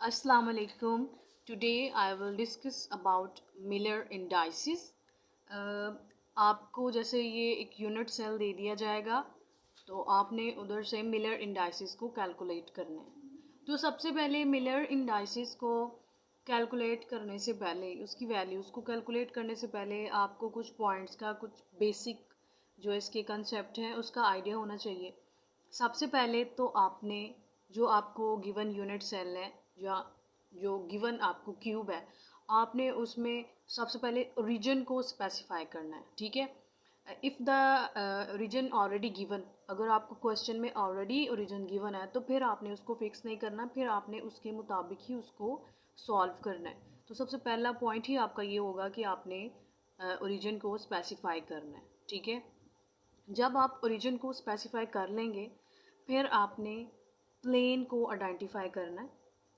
Assalamu alaikum. Today I will discuss about Miller indices. आपको जैसे ये एक यूनिट सेल दे दिया जाएगा तो आपने उधर से मिलर इंडाइसिस को कैलकुलेट करना है। तो सबसे पहले मिलर इंडाइसिस को कैलकुलेट करने से पहले उसकी वैल्यूज़ को कैलकुलेट करने से पहले आपको कुछ पॉइंट्स का कुछ बेसिक जो इसके कंसेप्ट हैं उसका आइडिया होना चाहिए। सबसे पहले तो आपने जो आपको गिवन यूनिट सेल है या जो गिवन आपको क्यूब है, आपने उसमें सबसे पहले रीजन को स्पेसिफाई करना है। ठीक है, if the reason already given, अगर आपको क्वेश्चन में ऑलरेडी रीजन गिवन है तो फिर आपने उसको फिक्स नहीं करना, फिर आपने उसके मुताबिक ही उसको सॉल्व करना है। तो सबसे पहला पॉइंट ही आपका ये होगा कि आपने ओरिजिन को स्पेसिफाई करना है। ठीक है, जब आप ओरिजिन को स्पेसिफाई कर लेंगे फिर आपने प्लेन को आइडेंटिफाई करना है।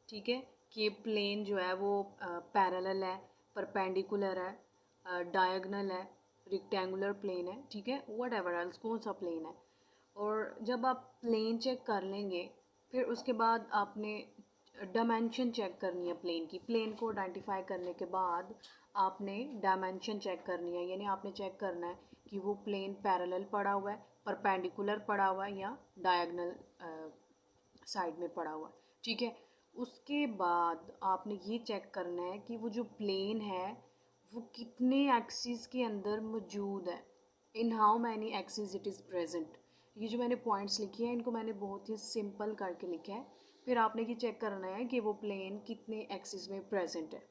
ठीक है, कि प्लेन जो है वो पैरेलल है, परपेंडिकुलर है, डायगनल है, रेक्टेंगुलर प्लेन है। ठीक है, वट एवर एल्स कौन सा प्लेन है। और जब आप प्लेन चेक कर लेंगे फिर उसके बाद आपने डायमेंशन चेक करनी है प्लेन की। प्लेन को आइडेंटिफाई करने के बाद आपने डायमेंशन चेक करनी है, यानी आपने चेक करना है कि वो प्लेन पैरेलल पड़ा हुआ है, परपेंडिकुलर पड़ा हुआ है या डायगनल साइड में पड़ा हुआ है। ठीक है, उसके बाद आपने ये चेक करना है कि वो जो प्लेन है वो कितने एक्सिस के अंदर मौजूद है, in how many axis it is present. ये जो मैंने पॉइंट्स लिखे हैं इनको मैंने बहुत ही सिंपल करके लिखा है। फिर आपने ये चेक करना है कि वो प्लेन कितने एक्सिस में प्रेजेंट है।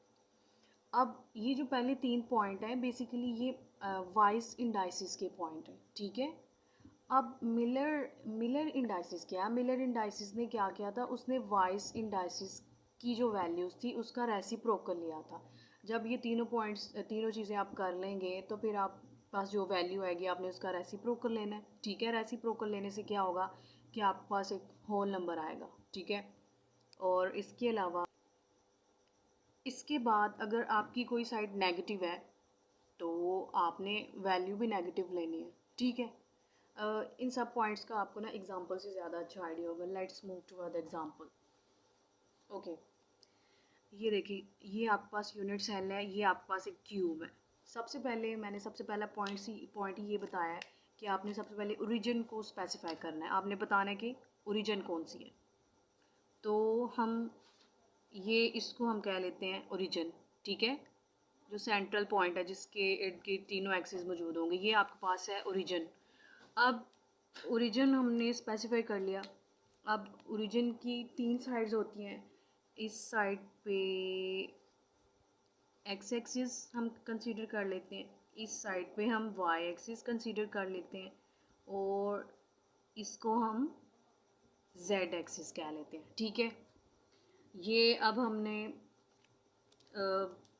अब ये जो पहले 3 पॉइंट हैं बेसिकली ये वाइस इंडाइसिस के पॉइंट हैं। ठीक है, अब मिलर मिलर इंडाइसिस क्या है। मिलर इंडाइसिस ने क्या किया था, उसने वाइस इंडाइसिस की जो वैल्यूज़ थी उसका रेसिप्रोकल लिया था। जब ये तीनों पॉइंट्स तीनों चीज़ें आप कर लेंगे तो फिर आप पास जो वैल्यू आएगी आपने उसका रेसिप्रोकल लेना है। ठीक है, रेसिप्रोकल लेने से क्या होगा कि आपके पास एक होल नंबर आएगा। ठीक है, और इसके अलावा इसके बाद अगर आपकी कोई साइड नेगेटिव है तो आपने वैल्यू भी नेगेटिव लेनी है। ठीक है, इन सब पॉइंट्स का आपको ना एग्जांपल से ज़्यादा अच्छा आइडिया होगा। Let's move to the example. Okay, ये देखिए, ये आपके पास यूनिट सेल है, ये आपके पास एक क्यूब है। सबसे पहले मैंने सबसे पहला पॉइंट ये बताया है कि आपने सबसे पहले ओरिजिन को स्पेसिफाई करना है। आपने बताना है कि ओरिजिन कौन सी है। तो हम ये इसको हम कह लेते हैं ओरिजिन। ठीक है, जो सेंट्रल पॉइंट है जिसके इर्द गिर्द तीनों एक्सिस मौजूद होंगे, ये आपके पास है ओरिजिन। अब ओरिजिन हमने स्पेसिफाई कर लिया। अब ओरिजिन की 3 साइड्स होती हैं। इस साइड पे एक्स एक्सिस हम कंसीडर कर लेते हैं, इस साइड पे हम वाई एक्सिस कंसीडर कर लेते हैं और इसको हम जेड एक्सिस कह लेते हैं। ठीक है, ये अब हमने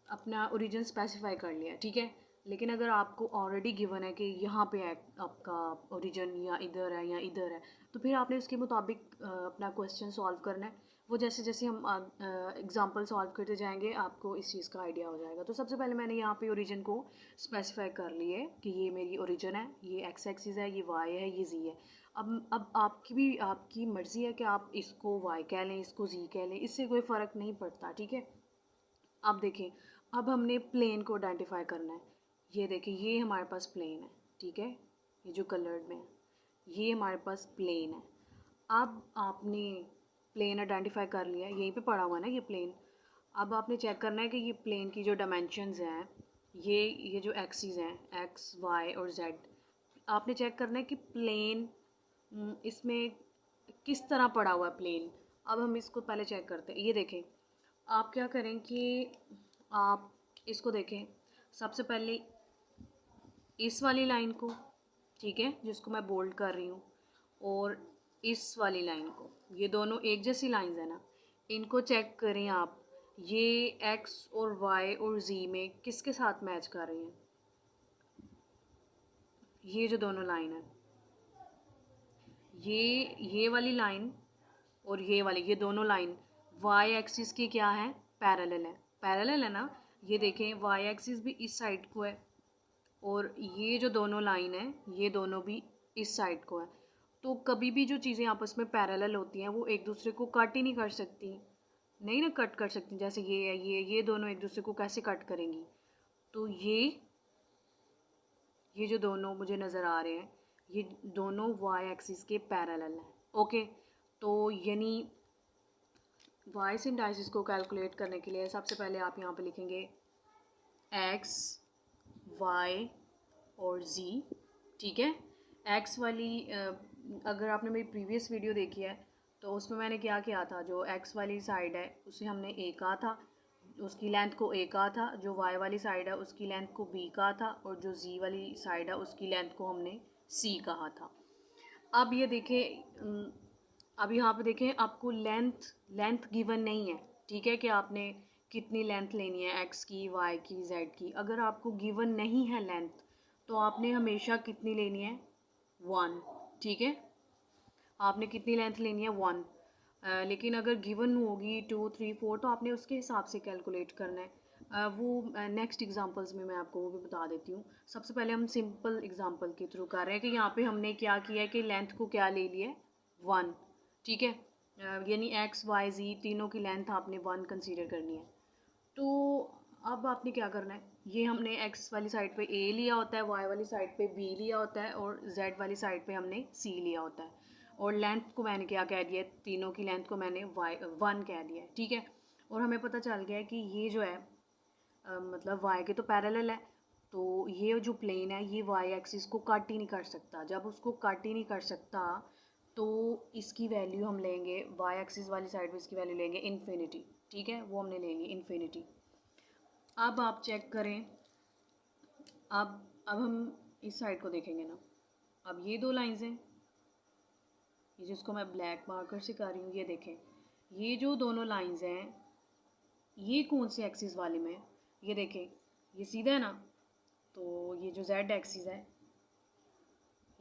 अपना ओरिजिन स्पेसिफाई कर लिया। ठीक है, लेकिन अगर आपको ऑलरेडी गिवन है कि यहाँ पे है आपका ओरिजिन या इधर है या इधर है तो फिर आपने उसके मुताबिक अपना क्वेश्चन सॉल्व करना है। वो जैसे जैसे हम एग्जांपल सॉल्व करते जाएंगे आपको इस चीज़ का आइडिया हो जाएगा। तो सबसे पहले मैंने यहाँ पे ओरिजिन को स्पेसिफाई कर लिए कि ये मेरी ओरिजिन है, ये एक्स एक्सिस है, ये वाई है, ये जी है। अब आपकी मर्ज़ी है कि आप इसको वाई कह लें, इसको जी कह लें, इससे कोई फ़र्क नहीं पड़ता। ठीक है, अब देखिए, अब हमने प्लेन को आइडेंटिफाई करना है। ये देखिए, ये हमारे पास प्लेन है। ठीक है, ये जो कलर्ड में है ये हमारे पास प्लेन है। अब आपने प्लेन आइडेंटिफाई कर लिया, यहीं पे पड़ा हुआ है ना ये प्लेन। अब आपने चेक करना है कि ये प्लेन की जो डायमेंशंस हैं, ये जो एक्सिस हैं एक्स वाई और जेड, आपने चेक करना है कि प्लेन इसमें किस तरह पड़ा हुआ है प्लेन। अब हम इसको पहले चेक करते हैं। ये देखें, आप क्या करें कि आप इसको देखें सबसे पहले इस वाली लाइन को, ठीक है, जिसको मैं बोल्ड कर रही हूँ, और इस वाली लाइन को, ये दोनों एक जैसी लाइंस है ना, इनको चेक करें आप। ये एक्स और वाई और जी में किसके साथ मैच कर रही हैं। ये जो दोनों लाइन है, ये वाली लाइन और ये वाली, ये दोनों लाइन वाई एक्सिस की क्या है, पैरेलल है। पैरेलल है ना, ये देखें वाई एक्सिस भी इस साइड को है और ये जो दोनों लाइन है ये दोनों भी इस साइड को है। तो कभी भी जो चीज़ें आपस में पैरेलल होती हैं वो एक दूसरे को कट ही नहीं कर सकती। नहीं ना कट कर सकती, जैसे ये है, ये दोनों एक दूसरे को कैसे कट करेंगी? तो ये जो दोनों मुझे नज़र आ रहे हैं, ये दोनों वाई एक्सिस के पैरेलल हैं। ओके, तो यानी वाई सिंडाइसिस को कैलकुलेट करने के लिए सबसे पहले आप यहाँ पे लिखेंगे एक्स, वाई और ज़ी। ठीक है, एक्स वाली अगर आपने मेरी प्रीवियस वीडियो देखी है तो उसमें मैंने क्या किया था, जो एक्स वाली साइड है उसे हमने ए कहा था, उसकी लेंथ को ए कहा था, जो वाई वाली साइड है उसकी लेंथ को बी कहा था, और जो जी वाली साइड है उसकी लेंथ को हमने सी कहा था। अब ये देखें, अब यहाँ पे देखें आपको लेंथ गिवन नहीं है। ठीक है, कि आपने कितनी लेंथ लेनी है, एक्स की, वाई की, जेड की। अगर आपको गिवन नहीं है लेंथ तो आपने हमेशा कितनी लेनी है, 1। ठीक है, आपने कितनी लेंथ लेनी है, 1। लेकिन अगर गिवन होगी 2, 3, 4 तो आपने उसके हिसाब से कैलकुलेट करना है। वो नेक्स्ट एग्जांपल्स में मैं आपको वो भी बता देती हूँ। सबसे पहले हम सिंपल एग्जांपल के थ्रू कर रहे हैं कि यहाँ पे हमने क्या किया है कि लेंथ को क्या ले लिया है, 1। ठीक है, यानी एक्स, वाई, जी तीनों की लेंथ आपने 1 कंसीडर करनी है। तो अब आपने क्या करना है, ये हमने एक्स वाली साइड पे ए लिया होता है, वाई वाली साइड पे बी लिया होता है, और जेड वाली साइड पे हमने सी लिया होता है। और लेंथ को मैंने क्या कह दिया, तीनों की लेंथ को मैंने 1 कह दिया है। ठीक है, और हमें पता चल गया है कि ये जो है मतलब वाई के तो पैरेलल है, तो ये जो प्लेन है ये वाई एक्सिस को कट ही नहीं कर सकता। जब उसको कट ही नहीं कर सकता तो इसकी वैल्यू हम लेंगे, वाई एक्सिस वाली साइड पे इसकी वैल्यू लेंगे इन्फिनिटी। ठीक है, वो हमने लेंगे इन्फिनिटी। अब आप चेक करें, अब हम इस साइड को देखेंगे ना। अब ये दो लाइंस हैं, ये जिसको मैं ब्लैक मार्कर से कर रही हूँ, ये देखें, ये जो दोनों लाइंस हैं ये कौन से एक्सिस वाले में, ये देखें, ये सीधा है ना, तो ये जो जेड एक्सिस है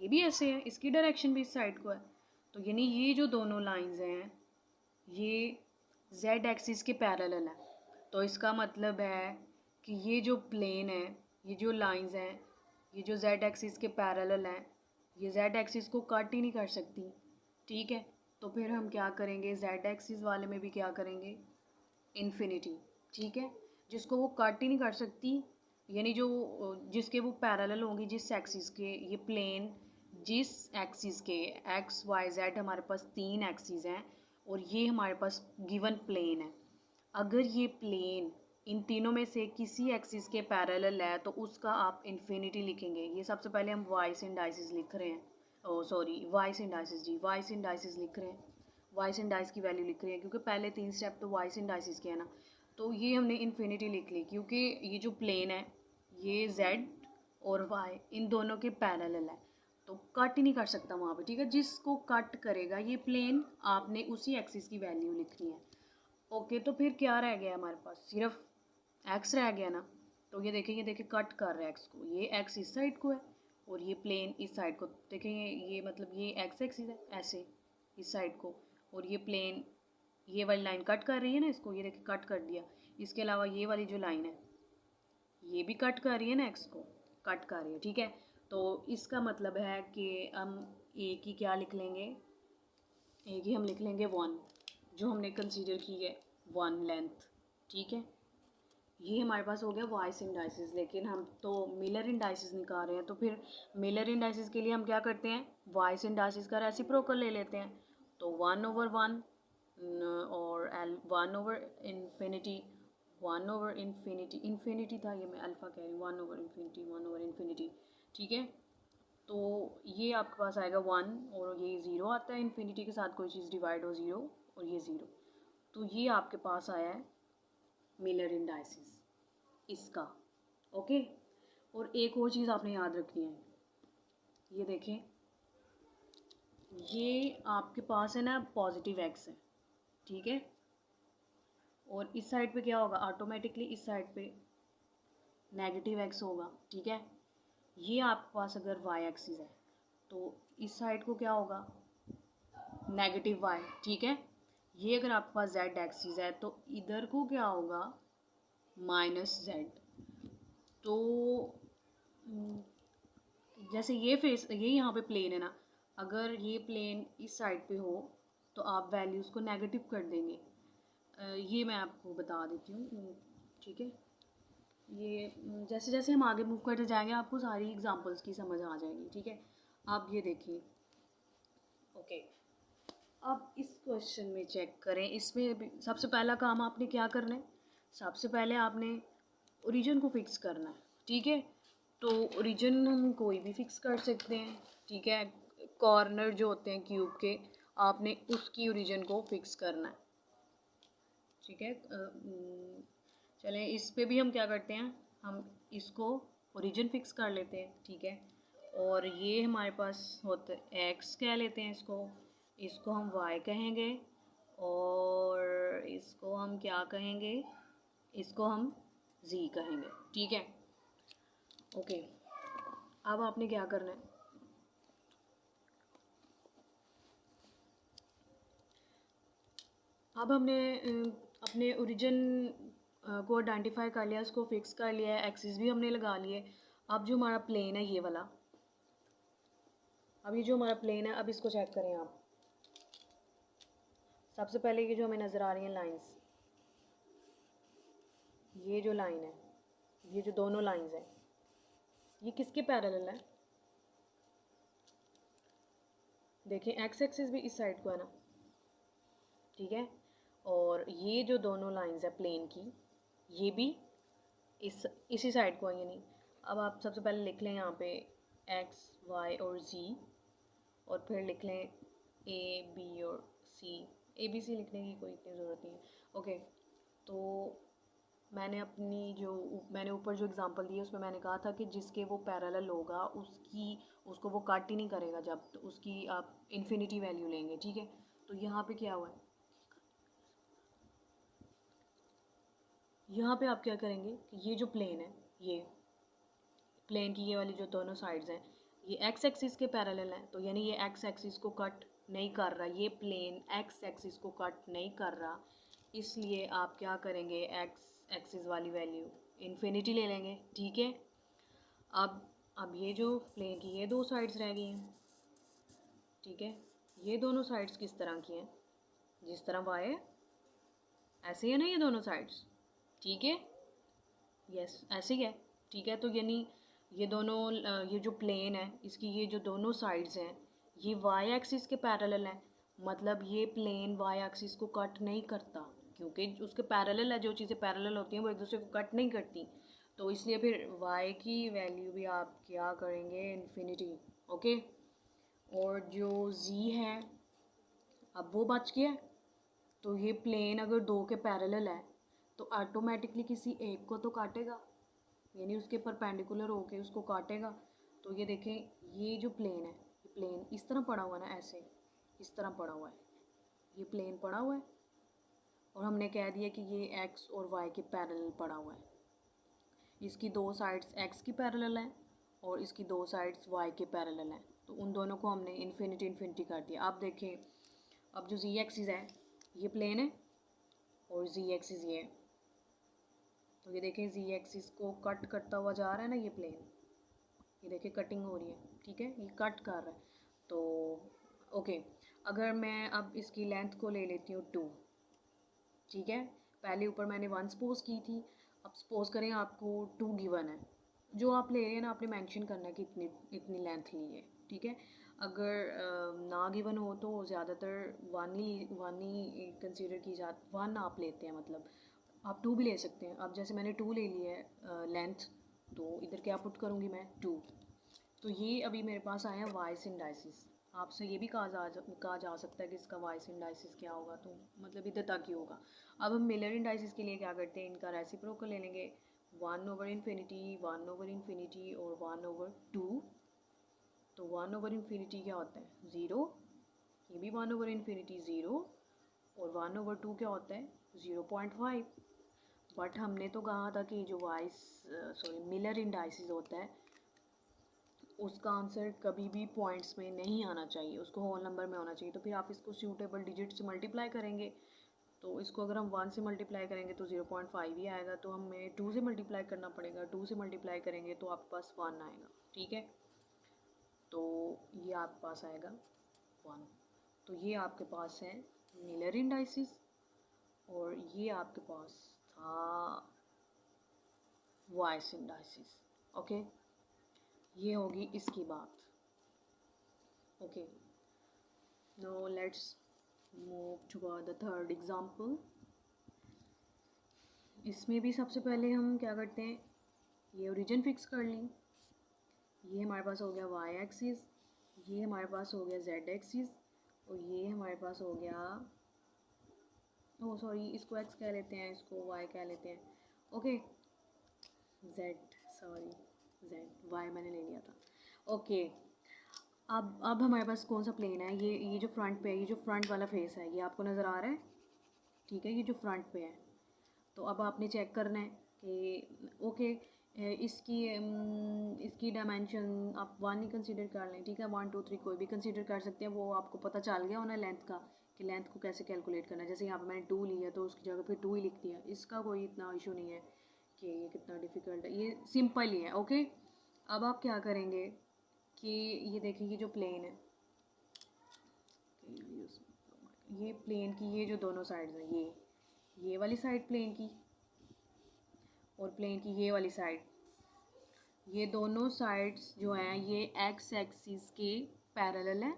ये भी ऐसे है, इसकी डायरेक्शन भी इस साइड को है। तो यानी ये जो दोनों लाइंस हैं ये जेड एक्सिस के पैरेलल है। तो इसका मतलब है कि ये जो प्लेन है, ये जो लाइंस हैं, ये जो जेड एक्सिस के पैरेलल हैं, ये जेड एक्सिस को कट ही नहीं कर सकती। ठीक है, तो फिर हम क्या करेंगे, जेड एक्सिस वाले में भी क्या करेंगे, इन्फिनिटी। ठीक है, जिसको वो कट ही नहीं कर सकती, यानी जो जिसके वो पैरेलल होंगी, जिस एक्सिस के, ये प्लेन जिस एक्सिस के, एक्स, वाई, जेड हमारे पास 3 एक्सिस हैं और ये हमारे पास गिवन प्लेन है। अगर ये प्लेन इन तीनों में से किसी एक्सिस के पैरेलल है तो उसका आप इन्फिनिटी लिखेंगे। ये सबसे पहले हम वाई सिंडाइसिस लिख रहे हैं, ओ सॉरी वाई सिंडाइसिस, जी वाई सिंडाइसिस लिख रहे हैं, वाई सिंडाइस की वैल्यू लिख रहे हैं, क्योंकि पहले 3 स्टेप तो वाई सिंडाइसिस के है ना। तो ये हमने इन्फिनिटी लिख ली, क्योंकि ये जो प्लेन है ये जेड और वाई इन दोनों के पैरेलल है, तो कट ही नहीं कर सकता वहाँ पे। ठीक है, जिसको कट करेगा ये प्लेन, आपने उसी एक्सिस की वैल्यू लिखनी है। ओके, तो फिर क्या रह गया हमारे पास, सिर्फ एक्स रह गया ना। तो ये देखिए कट कर रहा है एक्स को, ये एक्स इस साइड को है और ये प्लेन इस साइड को। देखेंगे ये मतलब ये एक्स एक्सिस है ऐसे इस साइड को, और ये प्लेन ये वाली लाइन कट कर रही है ना इसको, ये देखिए कट कर दिया। इसके अलावा ये वाली जो लाइन है ये भी कट कर रही है ना, एक्स को कट कर रही है। ठीक है, तो इसका मतलब है कि हम ए की क्या लिख लेंगे, ए की हम लिख लेंगे 1, जो हमने कंसीडर की है 1 लेंथ। ठीक है, ये हमारे पास हो गया वाई इंडाइसिस। लेकिन हम तो मिलर इंडाइसिस निकाल रहे हैं, तो फिर मिलर इंडाइसिस के लिए हम क्या करते हैं, वाई इंडाइसिस का रेसिप्रोकल ले लेते हैं। तो 1/1 और 1/इन्फिनिटी, 1/इन्फिनिटी, इन्फिनिटी था ये, मैं अल्फ़ा कह रही हूँ, 1/इन्फिनिटी, 1/इन्फिनिटी। ठीक है, तो ये आपके पास आएगा 1 और ये 0 आता है, इन्फिनिटी के साथ कोई चीज़ डिवाइड हो 0 और ये 0, तो ये आपके पास आया है मिलर इंडाइसिस इसका। ओके, और एक और चीज़ आपने याद रखनी है, ये देखें, ये आपके पास है ना पॉजिटिव एक्स है। ठीक है, और इस साइड पे क्या होगा, ऑटोमेटिकली इस साइड पे नेगेटिव एक्स होगा। ठीक है, ये आपके पास अगर वाई एक्सिस है तो इस साइड को क्या होगा, नेगेटिव वाई। ठीक है, ये अगर आपके पास जेड एक्सिस है तो इधर को क्या होगा, माइनस जेड। तो जैसे ये फेस, ये यहाँ पे प्लेन है ना, अगर ये प्लेन इस साइड पे हो तो आप वैल्यूज़ को नेगेटिव कर देंगे। ये मैं आपको बता देती हूँ, ठीक है। ये जैसे जैसे हम आगे मूव करते जाएंगे आपको सारी एग्जांपल्स की समझ आ जाएगी, ठीक है। आप ये देखिए, ओके। अब इस क्वेश्चन में चेक करें, इसमें सबसे पहला काम आपने क्या करना है, सबसे पहले आपने ओरिजिन को फिक्स करना है, ठीक है। तो ओरिजिन हम कोई भी फिक्स कर सकते हैं, ठीक है। कॉर्नर जो होते हैं क्यूब के, आपने उसकी ओरिजिन को फिक्स करना है, ठीक है। चलें, इस पे भी हम क्या करते हैं, हम इसको ओरिजिन फिक्स कर लेते हैं, ठीक है। और ये हमारे पास होते एक्स कह लेते हैं इसको, इसको हम वाई कहेंगे, और इसको हम क्या कहेंगे, इसको हम जी कहेंगे, ठीक है। ओके, अब आपने क्या करना है, अब हमने अपने ओरिजिन को आइडेंटिफाई कर लिया, उसको फिक्स कर लिया है, एक्सिस भी हमने लगा लिए। अब जो हमारा प्लेन है ये वाला, अब ये जो हमारा प्लेन है, अब इसको चेक करें आप। सबसे पहले ये जो हमें नज़र आ रही हैं लाइंस, ये जो लाइन है, ये जो दोनों लाइंस हैं, ये किसके पैरेलल है, देखिए एक्स एक्सिस भी इस साइड को है ना, ठीक है। और ये जो दोनों लाइंस है प्लेन की, ये भी इसी साइड को है, यानी अब आप सबसे पहले लिख लें यहाँ पे एक्स वाई और जी, और फिर लिख लें ए बी और सी। ए बी सी लिखने की कोई इतनी ज़रूरत नहीं है, ओके। तो मैंने ऊपर जो एग्जांपल दी है उसमें मैंने कहा था कि जिसके वो पैरेलल होगा उसको वो कट ही नहीं करेगा जब तो उसकी आप इन्फिनिटी वैल्यू लेंगे, ठीक है। तो यहाँ पे क्या हुआ है, यहाँ पे आप क्या करेंगे कि ये जो प्लेन है, ये प्लेन की ये वाली जो दोनों साइड्स हैं, ये एक्स एक्सिस के पैरेलल हैं, तो यानी ये एक्स एक्सिस को कट नहीं कर रहा, ये प्लेन एक्स एक्सिस को कट नहीं कर रहा, इसलिए आप क्या करेंगे, एक्स एक्सिस वाली वैल्यू इन्फिनिटी ले लेंगे, ठीक है। अब अब ये जो प्लेन की ये दो साइड्स रह गई हैं, ठीक है। ये दोनों साइड्स किस तरह की हैं, जिस तरह वाई है ऐसे ही है ना ये दोनों साइड्स, ठीक है। यस ऐसे ही है, ठीक है। तो यानी ये दोनों ये जो प्लेन है इसकी ये जो दोनों साइड्स हैं ये वाई एक्सिस के पैरेलल हैं, मतलब ये प्लेन वाई एक्सिस को कट नहीं करता, क्योंकि उसके पैरेलल है, जो चीज़ें पैरेलल होती हैं वो एक दूसरे को कट नहीं करती, तो इसलिए फिर वाई की वैल्यू भी आप क्या करेंगे, इन्फिनिटी, ओके। और जो जी है अब वो बच गया, तो ये प्लेन अगर दो के पैरेलल है तो ऑटोमेटिकली किसी एक को तो काटेगा, यानी उसके परपेंडिकुलर होके उसको काटेगा। तो ये देखें, ये जो प्लेन है, ये प्लेन इस तरह पड़ा हुआ है ना, ऐसे इस तरह पड़ा हुआ है, ये प्लेन पड़ा हुआ है, और हमने कह दिया कि ये एक्स और वाई के पैरेलल पड़ा हुआ है, इसकी दो साइड्स एक्स की पैरेलल हैं और इसकी दो साइड्स वाई के पैरेलल हैं, तो उन दोनों को हमने इन्फिनिटी इन्फिनिटी कर दिया। आप देखें, अब जो जी एक्सिस है ये प्लेन है और जी एक्सिस ये है, तो ये देखें जी एक्सिस को कट करता हुआ जा रहा है ना ये प्लेन, ये देखिए कटिंग हो रही है, ठीक है, ये कट कर रहा है। तो ओके, अगर मैं अब इसकी लेंथ को ले लेती हूँ 2, ठीक है। पहले ऊपर मैंने 1 सपोज की थी, अब सपोज करें आपको 2 गिवन है, जो आप ले रहे हैं ना आपने मेंशन करना है कि इतनी इतनी लेंथ ली है, ठीक है। अगर ना गिवन हो तो ज़्यादातर 1 ही कंसीडर की जाती, 1 आप लेते हैं, मतलब आप 2 भी ले सकते हैं। अब जैसे मैंने 2 ले लिया है लेंथ, तो इधर क्या पुट करूँगी मैं 2, तो ये अभी मेरे पास आया वाइस इंडाइसिस। आपसे ये भी कहा जा सकता है कि इसका वाइस इंडाइसिस क्या होगा, तो मतलब इधर तक ही होगा। अब हम मिलर इंडाइसिस के लिए क्या करते हैं, इनका रेसिप्रोकल ले लेंगे, 1/इन्फिनिटी 1/इन्फिनिटी और 1/2। तो 1/इन्फिनिटी क्या होता है 0, ये भी 1/इन्फिनिटी 0, और 1/2 क्या होता है 0.5। बट हमने तो कहा था कि जो मिलर इंडाइसिस होता है उसका आंसर कभी भी पॉइंट्स में नहीं आना चाहिए, उसको होल नंबर में होना चाहिए। तो फिर आप इसको सूटेबल डिजिट से मल्टीप्लाई करेंगे, तो इसको अगर हम 1 से मल्टीप्लाई करेंगे तो 0.5 ही आएगा, तो हमें 2 से मल्टीप्लाई करना पड़ेगा, 2 से मल्टीप्लाई करेंगे तो आपके पास 1 आएगा, ठीक है। तो ये आपके पास आएगा 1। तो ये आपके पास है मिलर इंडाइसिस। और ये आपके पास था वॉइस इंडाइसिस। ओके, ये होगी इसकी बात। Okay, now let's move toward the third example. इसमें भी सबसे पहले हम क्या करते हैं, ये ओरिजिन फिक्स कर ली। ये हमारे पास हो गया वाई एक्सिस, ये हमारे पास हो गया जेड एक्सिस, और ये हमारे पास हो गया, ओ सॉरी, इसको एक्स कह लेते हैं, इसको वाई कह लेते हैं। Okay, Z, sorry Z, Y मैंने ले लिया था। ओके, अब हमारे पास कौन सा प्लेन है, ये जो फ्रंट पे है, ये जो फ्रंट वाला फेस है, ये आपको नज़र आ रहा है, ठीक है, ये जो फ्रंट पे है। तो अब आपने चेक करना है कि ओके, इसकी डायमेंशन आप 1 ही कंसीडर कर लें, ठीक है, 1 2 3 कोई भी कंसीडर कर सकते हैं। वो आपको पता चल गया होना लेंथ का, कि लेंथ को कैसे कैलकुलेट करना है। जैसे यहाँ पे मैंने 2 लिया तो उसकी जगह पे 2 ही लिख दिया। इसका कोई इतना इशू नहीं है कि ये कितना डिफ़िकल्ट है, ये सिंपल ही है। ओके, अब आप क्या करेंगे कि ये देखें, ये जो प्लेन है, ये प्लेन की ये जो दोनों साइड्स हैं, ये वाली साइड प्लेन की और प्लेन की ये वाली साइड, ये दोनों साइड्स जो हैं ये एक्स एक्सिस के पैरेलल है।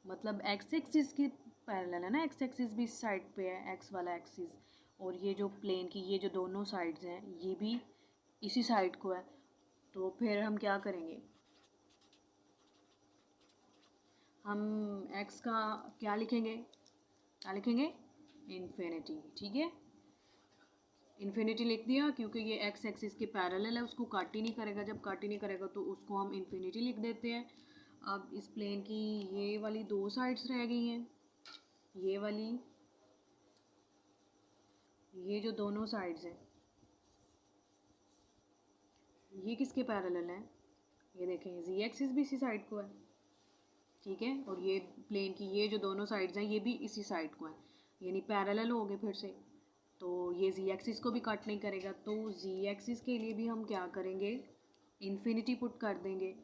मतलब एक्स एक्सिस के पैरेलल है ना, एक्स एक्सिस भी इस साइड पे है, एक्स वाला एक्सिस, और ये जो प्लेन की ये जो दोनों साइड्स हैं ये भी इसी साइड को है। तो फिर हम क्या करेंगे, हम एक्स का क्या लिखेंगे, इन्फिनिटी, ठीक है, इन्फिनिटी लिख दिया, क्योंकि ये एक्स एक्सिस के पैरेलल है, उसको कट ही नहीं करेगा। जब कट ही नहीं करेगा तो उसको हम इन्फिनिटी लिख देते हैं। अब इस प्लेन की ये वाली 2 साइड्स रह गई हैं, ये वाली, ये जो दोनों साइड्स हैं ये किसके पैरेलल हैं, ये देखें, जी एक्सिस भी इसी साइड को है, ठीक है, और ये प्लेन की ये जो दोनों साइड्स हैं ये भी इसी साइड को है, यानी पैरेलल हो गए फिर से। तो ये जी एक्सिस को भी कट नहीं करेगा, तो जी एक्सिस के लिए भी हम क्या करेंगे, इन्फिनिटी पुट कर देंगे।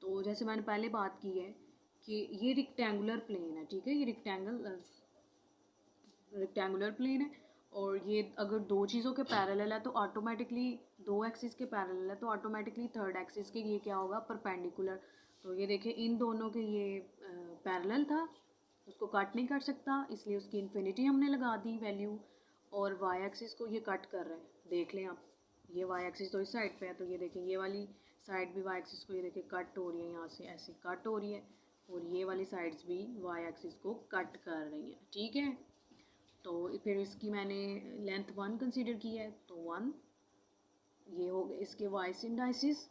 तो जैसे मैंने पहले बात की है कि ये रेक्टेंगुलर प्लेन है, ठीक है, ये रेक्टेंगुलर प्लेन है, और ये अगर 2 चीज़ों के पैरेलल है तो ऑटोमेटिकली, 2 एक्सिस के पैरेलल है तो ऑटोमेटिकली थर्ड एक्सिस के ये क्या होगा, परपेंडिकुलर। तो ये देखिए, इन दोनों के ये पैरेलल था, उसको कट नहीं कर सकता, इसलिए उसकी इन्फिनिटी हमने लगा दी वैल्यू। और वाई एक्सिस को ये कट कर रहे हैं, देख लें आप, ये वाई एक्सिस तो इस साइड पे है, तो ये देखें ये वाली साइड भी वाई एक्सिस को, ये देखें कट हो रही है, यहाँ से ऐसे कट हो रही है, और ये वाली साइड्स भी वाई एक्सिस को कट कर रही हैं, ठीक है। तो फिर इसकी मैंने लेंथ 1 कंसीडर की है, तो 1 ये हो गए इसके वॉइस इंडाइसिस।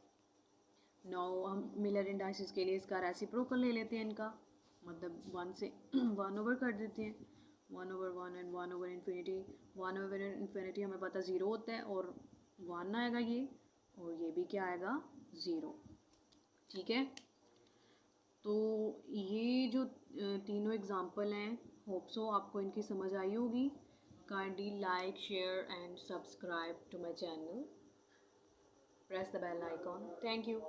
नाउ हम मिलर इंडाइसिस के लिए इसका रेसिप्रोकल ले लेते हैं इनका, मतलब 1 से 1 ओवर कर देते हैं, 1/1 and 1 over infinity. 1 over infinity हमें पता 0 होता है, और 1 आएगा ये, और ये भी क्या आएगा, 0, ठीक है। तो ये जो तीनों एग्जांपल हैं, होप सो आपको इनकी समझ आई होगी। Kindly like, share and subscribe to my channel, press the bell icon. Thank you.